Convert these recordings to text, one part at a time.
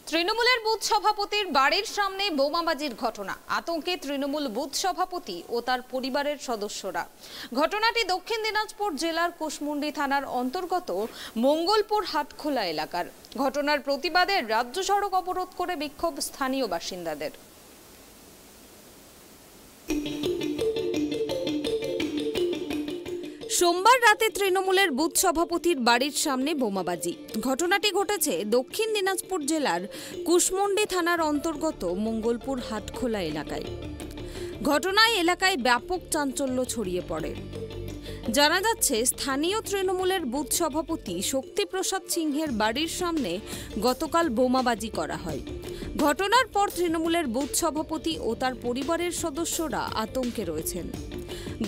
তৃণমূলের বুথ সভাপতির বাড়ির সামনে বোমাবাজির ঘটনা, আতঙ্কে তৃণমূল বুথ সভাপতি ও তার পরিবারের সদস্যরা। ঘটনাটি দক্ষিণ দিনাজপুর জেলার কুশমুন্ডি থানার অন্তর্গত মঙ্গলপুর হাটখোলা এলাকার। ঘটনার প্রতিবাদে রাজ্য সড়ক অবরোধ করে বিক্ষোভ স্থানীয় বাসিন্দাদের। সোমবার রাতে তৃণমূলের বুথ সভাপতির বাড়ির সামনে বোমাবাজি। ঘটনাটি ঘটেছে দক্ষিণ দিনাজপুর জেলার কুশমুন্ডি থানার অন্তর্গত মঙ্গলপুর হাটখোলা এলাকায়। ঘটনায় এলাকায় ব্যাপক চাঞ্চল্য ছড়িয়ে পড়ে। জানা যাচ্ছে, স্থানীয় তৃণমূলের বুথ সভাপতি শক্তিপ্রসাদ সিংহের বাড়ির সামনে গতকাল বোমাবাজি করা হয়। ঘটনার পর তৃণমূলের বুথ সভাপতি ও তার পরিবারের সদস্যরা আতঙ্কে রয়েছেন।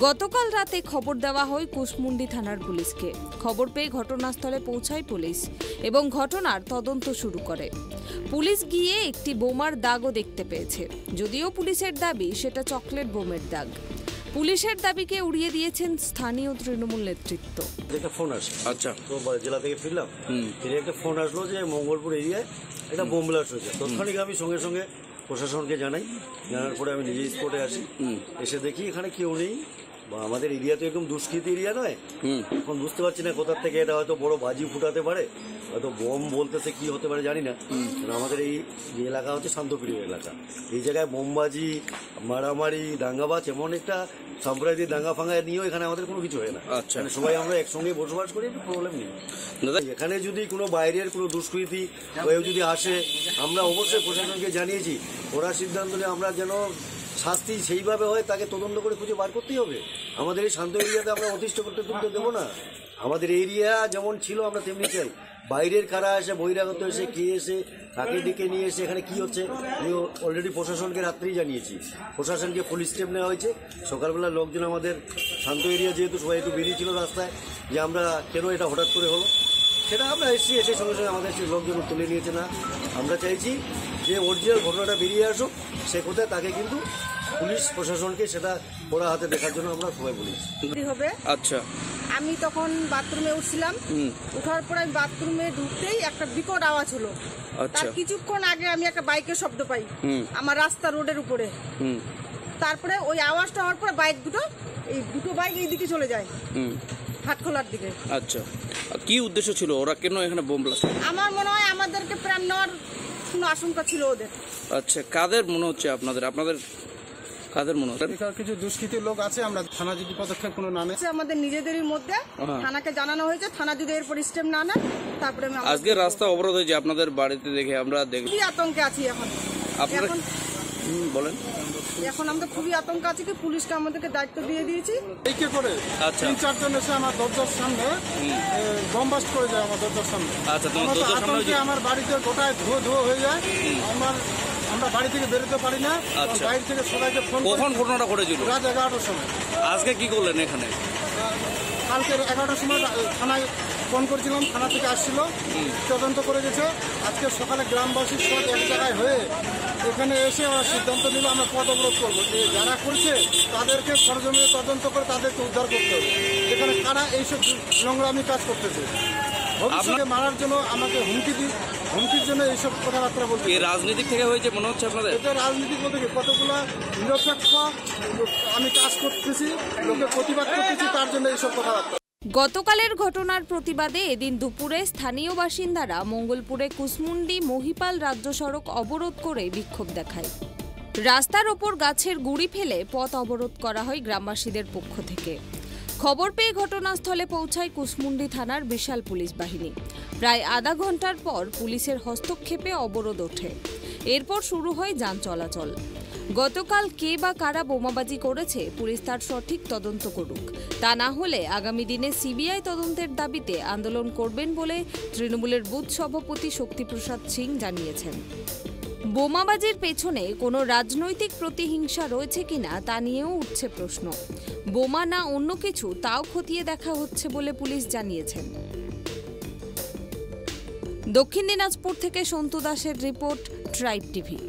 গতকাল রাতে খবর দেওয়া হয় কুশমুন্ডি থানার পুলিশকে। খবর পেয়ে ঘটনাস্থলে পৌঁছায় পুলিশ এবং ঘটনার তদন্ত শুরু করে। পুলিশ গিয়ে একটি বোমার দাগও দেখতে পেয়েছে, যদিও পুলিশের দাবি সেটা চকলেট বোমের দাগ। পুলিশের দাবিকে উড়িয়ে দিয়েছেন স্থানীয় তৃণমূল নেতৃত্ব। একটা ফোন আসে, আচ্ছা, তো জেলা থেকে ফিরলাম, একটা ফোন আসলো যে মঙ্গলপুর এরিয়ায় একটা বোম ব্লাস্ট হয়েছে। তৎক্ষণিক আমি সঙ্গে সঙ্গে প্রশাসনকে জানাই। জানার পরে আমি নিজে স্পটে আসি, এসে দেখি এখানে কেউ নেই। আমাদের এরিয়া তো একদম দুষ্কৃতি এরিয়া নয়। এখন বুঝতে পারছি না কোথার থেকে এটা হয়তো বড় বাজি ফুটাতে পারে, হয়তো বোম বলতেছে, কি হতে পারে জানি না। আমাদের এই এলাকা হচ্ছে শান্তপ্রিয় এলাকা। এই জায়গায় বোমবাজি, মারামারি, দাঙ্গাবাজ, এমন একটা সাম্প্রদায়িক দাঙ্গা ফাঙ্গা নিয়েও এখানে আমাদের কোনো কিছু হয় না। আচ্ছা, সবাই আমরা একসঙ্গে বসবাস করি, প্রবলেম নেই। এখানে যদি কোনো বাইরের কোনো দুষ্কৃতি কেউ যদি আসে, আমরা অবশ্যই প্রশাসনকে জানিয়েছি। ওরা সিদ্ধান্ত নিয়ে আমরা যেন শাস্তি সেইভাবে হয়, তাকে তদন্ত করে খুঁজে বার করতেই হবে। আমাদের এই শান্ত এরিয়াতে আমরা অতিষ্ঠ করতে তুলতে দেবো না। আমাদের এরিয়া যেমন ছিল আমরা তেমনি চাই। বাইরের কারা এসে, বহিরাগত এসে, কে এসে, কাকে ডেকে নিয়ে এসে এখানে কি হচ্ছে, আমি অলরেডি প্রশাসনকে রাত্রেই জানিয়েছি। প্রশাসনকে পুলিশ স্টেপ নেওয়া হয়েছে। সকালবেলা লোকজন আমাদের শান্ত এরিয়া যেহেতু সবাই একটু বেরিয়েছিল রাস্তায়, যে আমরা কেন এটা হঠাৎ করে হলো, সেটা আমরা এসে সঙ্গে সঙ্গে আমাদের সেই লোকজন তুলে নিয়েছে না। আমরা চাইছি যে অরিজিনাল ঘটনাটা বেরিয়ে আসুক, সে কোথায় তাকে কিন্তু পুলিশ প্রশাসনকে সেটা ওরা হাতে দেখার জন্য আমরা সবাই বলেছি। আচ্ছা, আমি তখন বাথরুমে উঠছিলাম, উঠার পর আমি বাথরুমে ঢুকতেই একটা বিকট আওয়াজ হলো। তার কিছুক্ষণ আগে আমি একটা বাইকের শব্দ পাই আমার রাস্তা রোডের উপরে। তারপরে ওই আওয়াজটা হওয়ার পর বাইক দুটো বাইক এই দিকে চলে যায়, হাটখোলার দিকে। আচ্ছা, কি উদ্দেশ্য ছিল? ওরা কেন এখানে বোম ব্লাস্ট? আমার মনে হয় আমাদেরকে প্রাণ নেওয়ার কোনো আশঙ্কা ছিল ওদের। আচ্ছা, কাদের মনে হচ্ছে আপনাদের কাদের মনে হচ্ছে? কিছু দুষ্কৃতী লোক আছে, আমরা থানা যদি পদক্ষেপ কোনো না নেয়, আমাদের নিজেদেরই মধ্যে থানাকে জানানো হয়েছে। থানা যদি এরপর স্টেপ না নেয়, তারপরে আজকে রাস্তা অবরোধ হয়েছে আপনাদের বাড়িতে দেখে আমরা খুবই আতঙ্কে আছি এখন। আপনারা বলেন? এখন আমরা খুবই আতঙ্ক আছি কি পুলিশকে আমাদেরকে দায়িত্ব দিয়ে দিয়েছি। এইকে করে 3-4 জন এসে আমার দরজার সামনে বোম ব্লাস্ট করে যায় আমার দরজার সামনে। আচ্ছা, তোমার দরজার সামনে আমার বাড়িতে গোটায় ধোয়া হয়ে যায়। আমরা বাড়ি থেকে বেরোতে পারি না। বাইরে থেকে সবাইকে ফোন। কখন ঘটনাটা ঘটেছিল? রাত 11টার সময়। আজকে কি করলেন এখানে? কালকে 11টার সময় থানায় ফোন করেছিলাম, থানা থেকে আসছিল, তদন্ত করে গেছে। আজকে সকালে গ্রামবাসী সব এক জায়গায় হয়ে এখানে এসে ওরা সিদ্ধান্ত নিল আমরা পথ অবরোধ করবো। যারা করছে তাদেরকে সরজমিনে তদন্ত করে তাদেরকে উদ্ধার করতে হবে। এখানে কারা এইসব নোংরামি কাজ করতেছে, ভবিষ্যতে মারার জন্য আমাকে হুমকির জন্য এইসব কথাবার্তা বলতে। রাজনীতি থেকে হয়েছে মনে হচ্ছে আপনাদের? এটা রাজনীতি বলতে কি, কতগুলো নিরপেক্ষ আমি কাজ করতেছি, লোকে প্রতিবাদ করতেছি, তার জন্য এইসব কথাবার্তা। গতকালের ঘটনার প্রতিবাদে এদিন দুপুরে স্থানীয় বাসিন্দারা মঙ্গলপুরে কুশমুন্ডি মহিপাল রাজ্য সড়ক অবরোধ করে বিক্ষোভ দেখায়। রাস্তার ওপর গাছের গুঁড়ি ফেলে পথ অবরোধ করা হয় গ্রামবাসীদের পক্ষ থেকে। খবর পেয়ে ঘটনাস্থলে পৌঁছায় কুশমুন্ডি থানার বিশাল পুলিশ বাহিনী। প্রায় আধা ঘন্টার পর পুলিশের হস্তক্ষেপে অবরোধ ওঠে। এরপর শুরু হয় যান চলাচল। গতকাল কে বা কারা বোমাবাজি করেছে, পুলিশ তার সঠিক তদন্ত করুক। তা না হলে আগামী দিনে সিবিআই তদন্তের দাবিতে আন্দোলন করবেন বলে তৃণমূলের বুথ সভাপতি শক্তিপ্রসাদ সিং জানিয়েছেন। বোমাবাজির পেছনে কোনো রাজনৈতিক প্রতিহিংসা রয়েছে কিনা তা নিয়েও উঠছে প্রশ্ন। বোমা না অন্য কিছু, তাও খতিয়ে দেখা হচ্ছে বলে পুলিশ জানিয়েছেন। দক্ষিণ দিনাজপুর থেকে সন্তু দাসের রিপোর্ট, ট্রাইব টিভি।